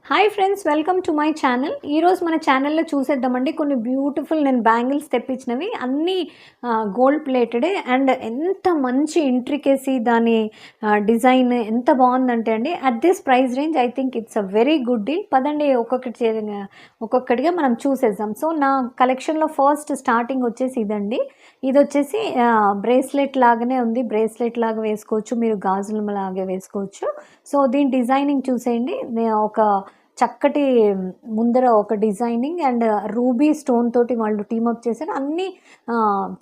Hi friends, welcome to my channel. ఈరోజు మన ఛానల్లో చూసేద్దామండి కొన్ని బ్యూటిఫుల్ నేను బ్యాంగిల్స్ తెప్పించినవి అన్నీ గోల్డ్ ప్లేటెడే అండ్ ఎంత మంచి ఇంట్రికేసీ దాని డిజైన్ ఎంత బాగుందంటే అండి at this price range I think it's a very good deal. పదండి ఒక్కొక్కటిగా మనం చూసేద్దాం. సో నా కలెక్షన్లో ఫస్ట్ స్టార్టింగ్ వచ్చేసి ఇదండి. ఇది వచ్చేసి బ్రేస్లెట్ లాగానే ఉంది. బ్రేస్లెట్ లాగా వేసుకోవచ్చు, మీరు గాజుల లాగా వేసుకోవచ్చు. సో దీని డిజైనింగ్ చూసేయండి. ఒక చక్కటి ముందర ఒక డిజైనింగ్ అండ్ రూబీ స్టోన్ తోటి వాళ్ళు టీమప్ చేశారు. అన్నీ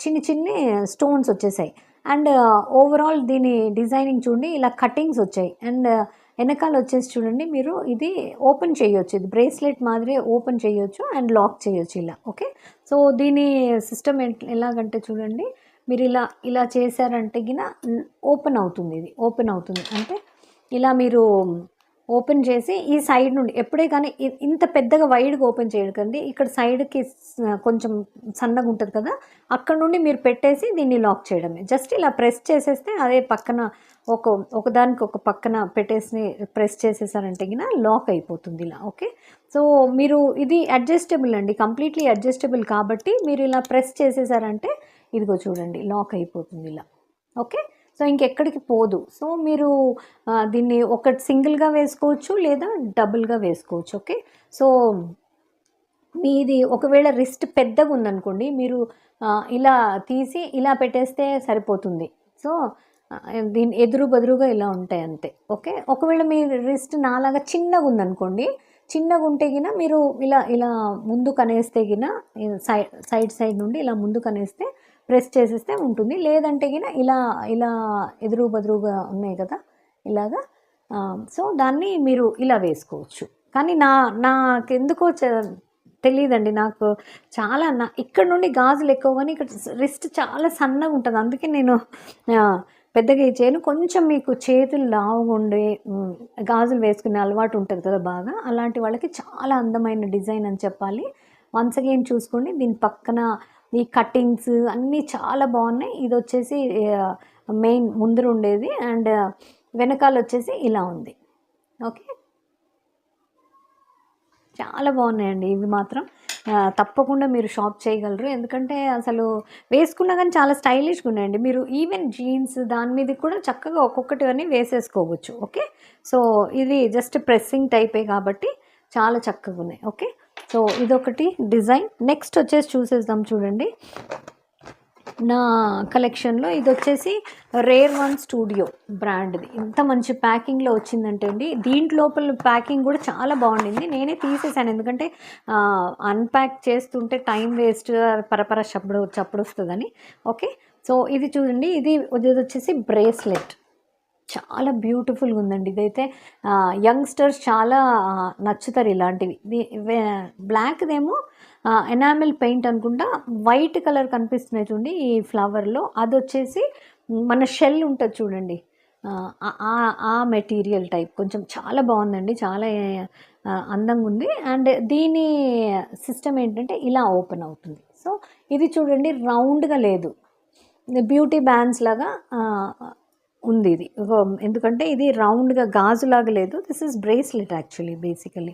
చిన్ని చిన్ని స్టోన్స్ వచ్చేసాయి. అండ్ ఓవరాల్ దీని డిజైనింగ్ చూడండి, ఇలా కటింగ్స్ వచ్చాయి. అండ్ వెనకాల వచ్చేసి చూడండి, మీరు ఇది ఓపెన్ చేయొచ్చు. ఇది బ్రేస్లెట్ మాదిరి ఓపెన్ చేయొచ్చు అండ్ లాక్ చేయొచ్చు ఇలా. ఓకే, సో దీని సిస్టమ్ ఎలాగంటే చూడండి, మీరు ఇలా ఇలా చేశారంటే గిన ఓపెన్ అవుతుంది. ఇది ఓపెన్ అవుతుంది అంటే ఇలా మీరు ఓపెన్ చేసి ఈ సైడ్ నుండి ఎప్పుడే కానీ ఇంత పెద్దగా వైడ్గా ఓపెన్ చేయకండి. ఇక్కడ సైడ్కి కొంచెం సన్నగా ఉంటుంది కదా, అక్కడ నుండి మీరు పెట్టేసి దీన్ని లాక్ చేయడమే. జస్ట్ ఇలా ప్రెస్ చేసేస్తే అదే పక్కన ఒకదానికి ఒక పక్కన పెట్టేసి ప్రెస్ చేసేసారంటే గిన లాక్ అయిపోతుంది ఇలా. ఓకే, సో మీరు ఇది అడ్జస్టబుల్ అండి, కంప్లీట్లీ అడ్జస్టబుల్ కాబట్టి మీరు ఇలా ప్రెస్ చేసేసారంటే ఇదిగో చూడండి లాక్ అయిపోతుంది ఇలా. ఓకే, సో ఇంకెక్కడికి పోదు. సో మీరు దీన్ని ఒకటి సింగిల్గా వేసుకోవచ్చు లేదా డబుల్గా వేసుకోవచ్చు. ఓకే, సో మీది ఒకవేళ రిస్ట్ పెద్దగా ఉందనుకోండి, మీరు ఇలా తీసి ఇలా పెట్టేస్తే సరిపోతుంది. సో దీని ఎదురు బదురుగా ఇలా ఉంటాయి అంతే. ఓకే, ఒకవేళ మీ రిస్ట్ నాలాగా చిన్నగా ఉందనుకోండి, చిన్నగా ఉంటే గిన మీరు ఇలా ఇలా ముందుకు అనేస్తే గిన సైడ్ నుండి ఇలా ముందుకు అనేస్తే ప్రెస్ చేసేస్తే ఉంటుంది. లేదంటే గిన ఇలా ఇలా ఎదురు బదురుగా ఉన్నాయి కదా ఇలాగా, సో దాన్ని మీరు ఇలా వేసుకోవచ్చు. కానీ నాకెందుకో తెలియదండి, నాకు చాలా ఇక్కడ నుండి గాజులు ఎక్కువ, కానీ ఇక్కడ రిస్ట్ చాలా సన్నగా ఉంటుంది. అందుకే నేను పెద్దగా చేయను. కొంచెం మీకు చేతులు లావుగా ఉండే గాజులు వేసుకునే అలవాటు ఉంటుంది కదా బాగా, అలాంటి వాళ్ళకి చాలా అందమైన డిజైన్ అని చెప్పాలి. వన్స్ అగైన్ చూసుకోండి, దీని పక్కన ఈ కటింగ్స్ అన్నీ చాలా బాగున్నాయి. ఇది వచ్చేసి మెయిన్ ముందర ఉండేది అండ్ వెనకాల వచ్చేసి ఇలా ఉంది. ఓకే, చాలా బాగున్నాయండి ఇవి మాత్రం. తప్పకుండా మీరు షాప్ చేయగలరు, ఎందుకంటే అసలు వేసుకున్నా కానీ చాలా స్టైలిష్గా ఉన్నాయండి. మీరు ఈవెన్ జీన్స్ దాని మీద కూడా చక్కగా ఒక్కొక్కటి అని వేసేసుకోవచ్చు. ఓకే, సో ఇది జస్ట్ ప్రెస్సింగ్ టైపే కాబట్టి చాలా చక్కగా ఉన్నాయి. ఓకే, సో ఇదొకటి డిజైన్. నెక్స్ట్ వచ్చేసి చూసేద్దాం. చూడండి నా కలెక్షన్లో ఇది వచ్చేసి రేర్ వన్ స్టూడియో బ్రాండ్ది. ఇంత మంచి ప్యాకింగ్లో వచ్చిందంటే అండి, దీంట్లోపల ప్యాకింగ్ కూడా చాలా బాగుండింది. నేనే తీసేసాను, ఎందుకంటే అన్ప్యాక్ చేస్తుంటే టైం వేస్ట్, పరపర చప్పుడు వస్తుందని. ఓకే, సో ఇది చూడండి, ఇది వచ్చేసి బ్రేస్లెట్. చాలా బ్యూటిఫుల్గా ఉందండి. ఇదైతే యంగ్స్టర్స్ చాలా నచ్చుతారు ఇలాంటివి. బ్లాక్దేమో ఎనామిల్ పెయింట్ అనుకుంటా, వైట్ కలర్ కనిపిస్తున్నాయి చూడండి ఈ ఫ్లవర్లో. అది వచ్చేసి మన షెల్ ఉంటుంది చూడండి, ఆ మెటీరియల్ టైప్ కొంచెం చాలా బాగుందండి, చాలా అందంగా ఉంది. అండ్ దీని సిస్టమ్ ఏంటంటే ఇలా ఓపెన్ అవుతుంది. సో ఇది చూడండి రౌండ్గా లేదు, బ్యూటీ బ్యాండ్స్ లాగా ఉంది ఇది. ఎందుకంటే ఇది రౌండ్గా గాజులాగా లేదు, this is bracelet actually basically.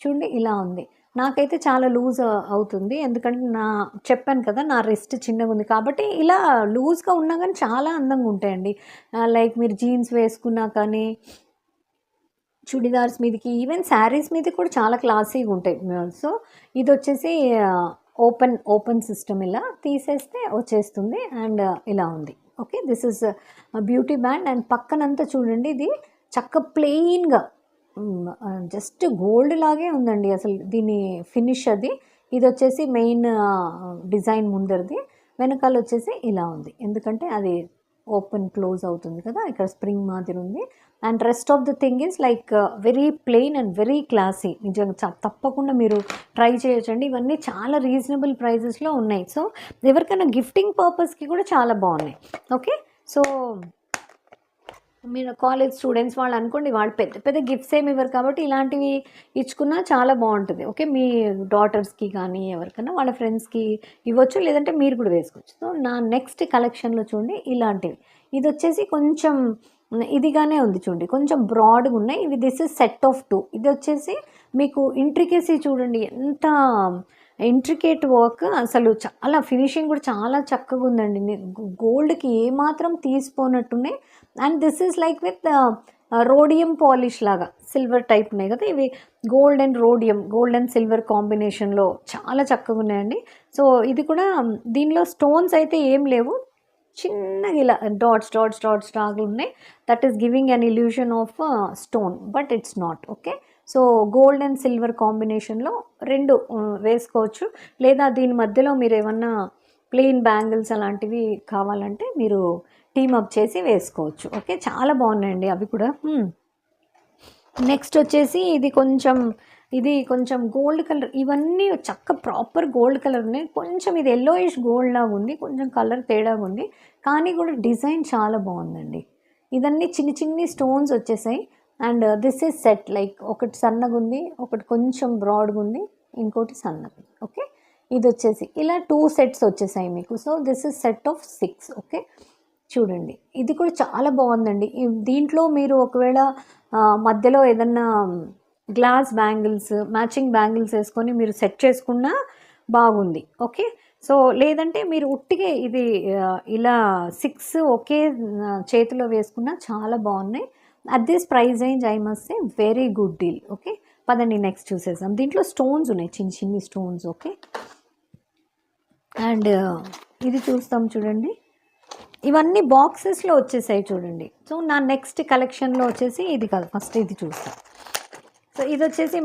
చూడండి ఇలా ఉంది. నాకైతే చాలా లూజ్ అవుతుంది, ఎందుకంటే చెప్పాను కదా నా రిస్ట్ చిన్నగా ఉంది కాబట్టి. ఇలా లూజ్గా ఉన్నా కానీ చాలా అందంగా ఉంటాయండి. లైక్ మీరు జీన్స్ వేసుకున్నా కానీ, చుడిదార్స్ మీదకి, ఈవెన్ శారీస్ మీద కూడా చాలా క్లాసీగా ఉంటాయి. సో ఇది వచ్చేసి ఓపెన్ సిస్టమ్, ఇలా తీసేస్తే వచ్చేస్తుంది అండ్ ఇలా ఉంది. Okay, this is beauty band. And పక్కనంతా చూడండి, ఇది చక్క ప్లెయిన్గా జస్ట్ గోల్డ్ లాగే ఉందండి అసలు దీని ఫినిష్ అది. ఇది వచ్చేసి మెయిన్ డిజైన్ ముందరది, వెనకాల వచ్చేసి ఇలా ఉంది, ఎందుకంటే అది ఓపెన్ క్లోజ్ అవుతుంది కదా, ఇక్కడ స్ప్రింగ్ మాదిరి ఉంది. And rest of the thing is like very plain and very classy. నిజంగా తప్పకుండా మీరు ట్రై చేయొచ్చండి. ఇవన్నీ చాలా రీజనబుల్ ప్రైజెస్లో ఉన్నాయి. సో ఎవరికైనా గిఫ్టింగ్ పర్పస్కి కూడా చాలా బాగున్నాయి. ఓకే, సో మీరు కాలేజ్ స్టూడెంట్స్ వాళ్ళు అనుకోండి, వాళ్ళు పెద్ద పెద్ద గిఫ్ట్స్ ఏమి ఇవ్వరు కాబట్టి ఇలాంటివి ఇచ్చుకున్నా చాలా బాగుంటుంది. ఓకే, మీ డాటర్స్కి కానీ ఎవరికైనా వాళ్ళ ఫ్రెండ్స్కి ఇవ్వచ్చు, లేదంటే మీరు కూడా వేసుకోవచ్చు. సో నా నెక్స్ట్ కలెక్షన్లో చూడండి ఇలాంటివి. ఇది వచ్చేసి కొంచెం ఇదిగానే ఉంది చూడండి, కొంచెం బ్రాడ్గా ఉన్నాయి ఇవి. This is set of 2. ఇది వచ్చేసి మీకు ఇంట్రికేసీ చూడండి, ఎంత ఇంట్రికేట్ వర్క్, అసలు చాలా ఫినిషింగ్ కూడా చాలా చక్కగా ఉందండి. గోల్డ్కి ఏమాత్రం తీసిపోనట్టున్నాయి. And this is like with rhodium polish లాగా, సిల్వర్ టైప్ ఉన్నాయి కదా ఇవి, gold and rhodium, gold and silver కాంబినేషన్లో చాలా చక్కగా ఉన్నాయండి. సో ఇది కూడా దీనిలో స్టోన్స్ అయితే ఏం లేవు, చిన్నగా ఇలా డాట్స్ డాట్స్ డాట్స్ లాగా ఉన్నాయి. That is giving an illusion of stone, but it's not. Okay, so gold and silver కాంబినేషన్లో రెండు వేసుకోవచ్చు. లేదా దీని మధ్యలో మీరు ఏమన్నా ప్లెయిన్ బ్యాంగిల్స్ అలాంటివి కావాలంటే మీరు టీమప్ చేసి వేసుకోవచ్చు. ఓకే, చాలా బాగున్నాయండి అవి కూడా. నెక్స్ట్ వచ్చేసి ఇది కొంచెం గోల్డ్ కలర్, ఇవన్నీ చక్క ప్రాపర్ గోల్డ్ కలర్ ఉన్నాయి. కొంచెం ఇది ఎల్లోయిష్ గోల్డ్ లాగా ఉంది, కొంచెం కలర్ తేడాగా ఉంది, కానీ కూడా డిజైన్ చాలా బాగుందండి. ఇదన్నీ చిన్ని చిన్ని స్టోన్స్ వచ్చేసాయి. And this is set, like ఒకటి సన్నగా ఉంది, ఒకటి కొంచెం బ్రాడ్గా ఉంది, ఇంకోటి సన్నగా. ఓకే, ఇది వచ్చేసి ఇలా 2 సెట్స్ వచ్చేసాయి మీకు. So this is set of 6. Okay, చూడండి ఇది కూడా చాలా బాగుందండి. దీంట్లో మీరు ఒకవేళ మధ్యలో ఏదన్నా గ్లాస్ బ్యాంగిల్స్, మ్యాచింగ్ బ్యాంగిల్స్ వేసుకొని మీరు సెట్ చేసుకున్నా బాగుంది. ఓకే, సో లేదంటే మీరు ఉట్టిగే ఇది ఇలా 6 ఒకే చేతిలో వేసుకున్నా చాలా బాగున్నాయి. At this price range I must say very good deal. Okay, పదండి నెక్స్ట్ చూసేసాం. దీంట్లో స్టోన్స్ ఉన్నాయి, చిన్ని చిన్ని స్టోన్స్. ఓకే, అండ్ ఇది చూస్తాం చూడండి, ఇవన్నీ బాక్సెస్లో వచ్చేసాయి చూడండి. సో నా నెక్స్ట్ కలెక్షన్లో వచ్చేసి ఇది కాదు, ఫస్ట్ ఇది చూస్తాం. సో ఇది వచ్చేసి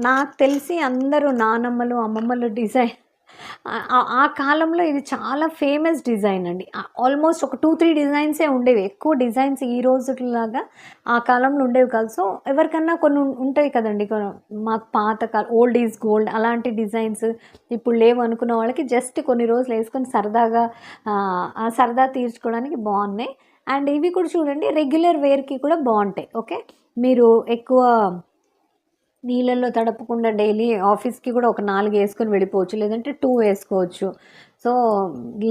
నాకు తెలిసి అందరూ నానమ్మలు అమ్మమ్మలు డిజైన్, ఆ కాలంలో ఇది చాలా ఫేమస్ డిజైన్ అండి. ఆల్మోస్ట్ ఒక 2-3 డిజైన్సే ఉండేవి, ఎక్కువ డిజైన్స్ ఈ రోజులాగా ఆ కాలంలో ఉండేవి కాదు. సో ఎవరికన్నా కొన్ని ఉంటాయి కదండి, మాకు పాత కాలం ఓల్డ్ ఈజ్ గోల్డ్ అలాంటి డిజైన్స్ ఇప్పుడు లేవు అనుకున్న వాళ్ళకి జస్ట్ కొన్ని రోజులు వేసుకొని సరదాగా ఆ సరదా తీర్చుకోవడానికి బాగున్నాయి. అండ్ ఇవి కూడా చూడండి, రెగ్యులర్ వేర్కి కూడా బాగుంటాయి. ఓకే, మీరు ఎక్కువ నీళ్ళల్లో తడపకుండా డైలీ ఆఫీస్కి కూడా ఒక 4 వేసుకొని వెళ్ళిపోవచ్చు, లేదంటే 2 వేసుకోవచ్చు. సో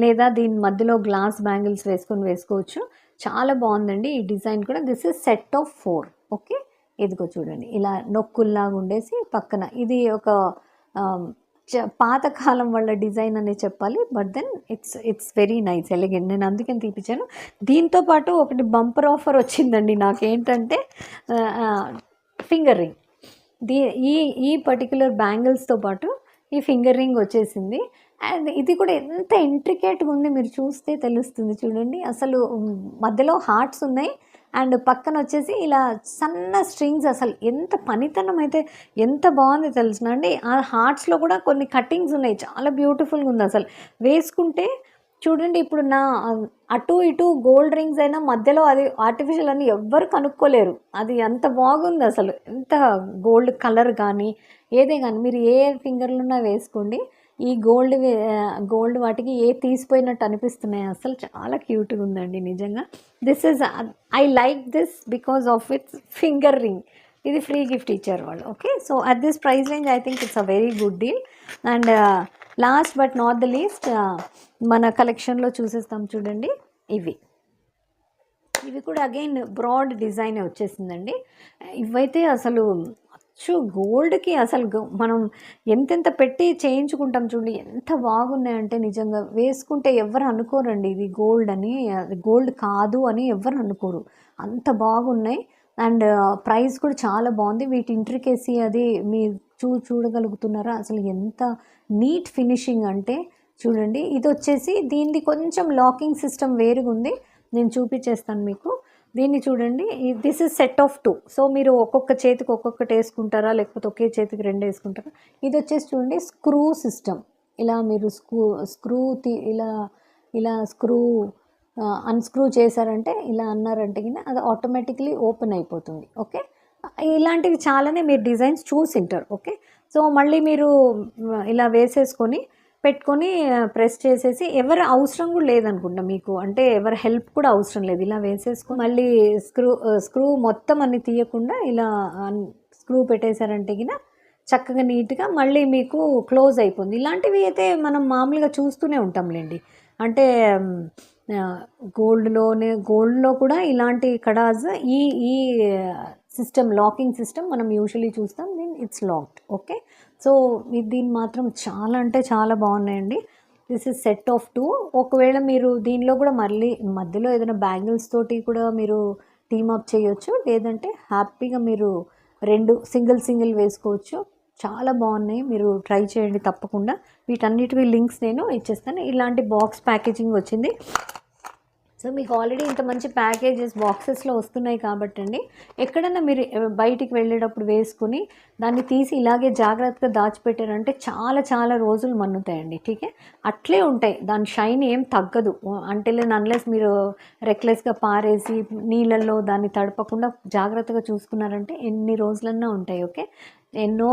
లేదా దీని మధ్యలో గ్లాస్ బ్యాంగిల్స్ వేసుకోవచ్చు. చాలా బాగుందండి ఈ డిజైన్ కూడా. This is set of 4. Okay, ఇదిగో చూడండి, ఇలా నొక్కుల్లాగా ఉండేసి పక్కన ఇది ఒక పాతకాలం వాళ్ళ డిజైన్ అనే చెప్పాలి, but then it's very nice, elegant. నేను అందుకని తీపించాను. దీంతోపాటు ఒకటి బంపర్ ఆఫర్ వచ్చిందండి నాకేంటంటే ఫింగర్ రింగ్. ఈ పర్టిక్యులర్ బ్యాంగిల్స్తో పాటు ఈ ఫింగర్ రింగ్ వచ్చేసింది. అండ్ ఇది కూడా ఎంత ఇంట్రికేట్గా ఉంది, మీరు చూస్తే తెలుస్తుంది చూడండి. అసలు మధ్యలో హార్ట్స్ ఉన్నాయి, అండ్ పక్కన వచ్చేసి ఇలా సన్న స్ట్రింగ్స్. అసలు ఎంత పనితనం అయితే ఎంత బాగుంది తెలుసునండి. ఆ హార్ట్స్లో కూడా కొన్ని కటింగ్స్ ఉన్నాయి, చాలా బ్యూటిఫుల్గా ఉంది. అసలు వేసుకుంటే చూడండి, ఇప్పుడు నా అటు ఇటు గోల్డ్ రింగ్స్ అయినా మధ్యలో అది ఆర్టిఫిషియల్ అని ఎవ్వరు కనుక్కోలేరు, అది ఎంత బాగుంది అసలు. ఎంత గోల్డ్ కలర్ కానీ ఏదే కానీ మీరు ఏ ఫింగర్లున్నా వేసుకోండి, ఈ గోల్డ్ వాటికి ఏ తీసిపోయినట్టు అనిపిస్తున్నాయి. అసలు చాలా క్యూట్గా ఉందండి నిజంగా. This is I like this because of it's finger ring. ఇది ఫ్రీ గిఫ్ట్ ఇచ్చారు వాళ్ళు. Okay, so at this price range I think it's a very good deal. And last but not the least మన కలెక్షన్లో చూసేస్తాం చూడండి, ఇవి కూడా again broad design వచ్చేసిందండి. ఇవైతే అసలు గోల్డ్కి అసలు మనం ఎంతెంత పెట్టి చేయించుకుంటాం చూడండి, ఎంత బాగున్నాయంటే నిజంగా వేసుకుంటే ఎవరు అనుకోరండి ఇది గోల్డ్ అని, గోల్డ్ కాదు అని ఎవరు అనుకోరు, అంత బాగున్నాయి. అండ్ ప్రైస్ కూడా చాలా బాగుంది. వీటి ఇంట్రికేసీ అది మీరు చూడగలుగుతున్నారా, అసలు ఎంత నీట్ ఫినిషింగ్ అంటే చూడండి. ఇది వచ్చేసి దీనిది కొంచెం లాకింగ్ సిస్టమ్ వేరుగా ఉంది, నేను చూపించేస్తాను మీకు. దీన్ని చూడండి, this is set of 2. So మీరు ఒక్కొక్క చేతికి ఒక్కొక్కటి వేసుకుంటారా, లేకపోతే ఒకే చేతికి 2 వేసుకుంటారా. ఇది వచ్చేసి చూడండి స్క్రూ సిస్టమ్. ఇలా మీరు స్క్రూ ఇలా స్క్రూ అన్స్క్రూ చేశారంటే, ఇలా అన్నారంటే కింద అది ఆటోమేటిక్లీ ఓపెన్ అయిపోతుంది. ఓకే, ఇలాంటివి చాలానే మీరు డిజైన్స్ చూసింటారు. ఓకే, సో మళ్ళీ మీరు ఇలా వేసేసుకొని పెట్టుకొని ప్రెస్ చేసేసి ఎవరు అవసరం కూడా లేదనుకుంటా మీకు, అంటే ఎవరి హెల్ప్ కూడా అవసరం లేదు. ఇలా వేసేసుకొని మళ్ళీ స్క్రూ మొత్తం అన్ని తీయకుండా ఇలా స్క్రూ పెట్టేశారంటే కింద చక్కగా నీట్గా మళ్ళీ మీకు క్లోజ్ అయిపోతుంది. ఇలాంటివి అయితే మనం మామూలుగా చూస్తూనే ఉంటాంలేండి. అంటే గోల్డ్లో కూడా ఇలాంటి కడాస్ ఈ ఈ సిస్టమ్ లాకింగ్ సిస్టమ్ మనం యూజువలీ చూస్తాం. దీని ఇట్స్ లాక్డ్. ఓకే, సో దీని మాత్రం చాలా అంటే చాలా బాగున్నాయండి. This is set of 2. ఒకవేళ మీరు దీనిలో కూడా మళ్ళీ మధ్యలో ఏదైనా బ్యాంగిల్స్ తోటి కూడా మీరు టీమ్ అప్ చేయొచ్చు, లేదంటే హ్యాపీగా మీరు 2 సింగిల్ వేసుకోవచ్చు. చాలా బాగున్నాయి, మీరు ట్రై చేయండి తప్పకుండా. వీటన్నిటివి లింక్స్ నేను ఇచ్చేస్తాను. ఇలాంటి బాక్స్ ప్యాకేజింగ్ వచ్చింది. సో మీకు ఆల్రెడీ ఇంత మంచి ప్యాకేజెస్ బాక్సెస్లో వస్తున్నాయి కాబట్టి అండి, ఎక్కడన్నా మీరు బయటికి వెళ్ళేటప్పుడు వేసుకుని దాన్ని తీసి ఇలాగే జాగ్రత్తగా దాచిపెట్టారంటే చాలా చాలా రోజులు మన్నుతాయండి. ఠీకే, అట్లే ఉంటాయి, దాని షైన్ ఏం తగ్గదు. అన్లెస్ మీరు రెక్లెస్గా పారేసి నీళ్ళల్లో దాన్ని తడపకుండా జాగ్రత్తగా చూసుకున్నారంటే ఎన్ని రోజులన్నా ఉంటాయి. ఓకే, ఎన్నో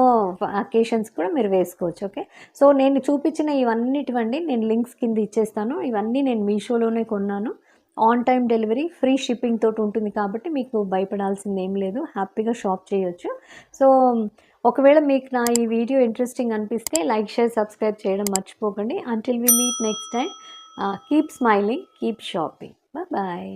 అకేషన్స్ కూడా మీరు వేసుకోవచ్చు. ఓకే, సో నేను చూపించిన ఇవన్నిటివండి నేను లింక్స్ కింద ఇచ్చేస్తాను. ఇవన్నీ నేను మీషోలోనే కొన్నాను. On time delivery, free shipping తోటి ఉంటుంది కాబట్టి మీకు భయపడాల్సింది ఏం లేదు, హ్యాపీగా షాప్ చేయొచ్చు. సో ఒకవేళ మీకు నా ఈ వీడియో ఇంట్రెస్టింగ్ అనిపిస్తే లైక్, షేర్, సబ్స్క్రైబ్ చేయడం మర్చిపోకండి. Until we meet next time, keep smiling, keep shopping. Bye.